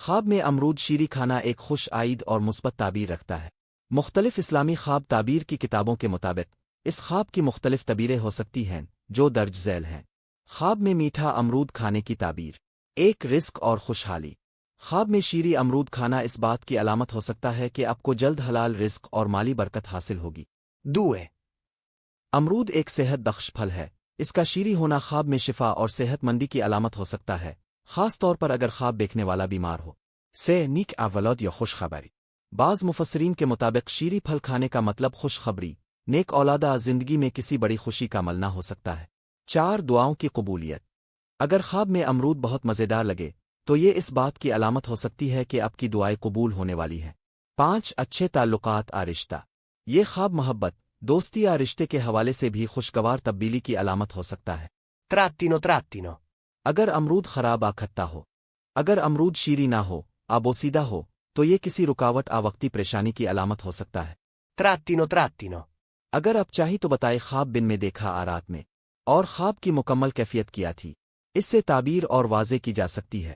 خواب میں امرود شیری کھانا ایک خوش آئید اور مثبت تعبیر رکھتا ہے۔ مختلف اسلامی خواب تعبیر کی کتابوں کے مطابق اس خواب کی مختلف تعبیریں ہو سکتی ہیں جو درج ذیل ہیں۔ خواب میں میٹھا امرود کھانے کی تعبیر: ایک، رزق اور خوشحالی۔ خواب میں شیریں امرود کھانا اس بات کی علامت ہو سکتا ہے کہ آپ کو جلد حلال رزق اور مالی برکت حاصل ہوگی۔ دو، امرود ایک صحت بخش پھل ہے، اس کا شیریں ہونا خواب میں شفا اور صحت مندی کی علامت ہو سکتا ہے، خاص طور پر اگر خواب دیکھنے والا بیمار ہو۔ سے، نیک اولاد یا خوشخبری۔ بعض مفسرین کے مطابق شیریں پھل کھانے کا مطلب خوشخبری، نیک اولادہ زندگی میں کسی بڑی خوشی کا ملنا ہو سکتا ہے۔ چار، دعاؤں کی قبولیت۔ اگر خواب میں امرود بہت مزیدار لگے تو یہ اس بات کی علامت ہو سکتی ہے کہ آپ کی دعائیں قبول ہونے والی ہیں۔ پانچ، اچھے تعلقات رشتہ۔ یہ خواب محبت، دوستی یا رشتے کے حوالے سے بھی خوشگوار تبدیلی کی علامت ہو سکتا ہے۔ تراتینو، اگر امرود خراب کھٹا ہو۔ اگر امرود شیریں نہ ہو، بوسیدہ ہو، تو یہ کسی رکاوٹ وقتی پریشانی کی علامت ہو سکتا ہے۔ تراتینو، اگر آپ چاہی تو بتائے خواب دن میں دیکھا رات میں، اور خواب کی مکمل کیفیت کیا تھی، اس سے تعبیر اور واضح کی جا سکتی ہے۔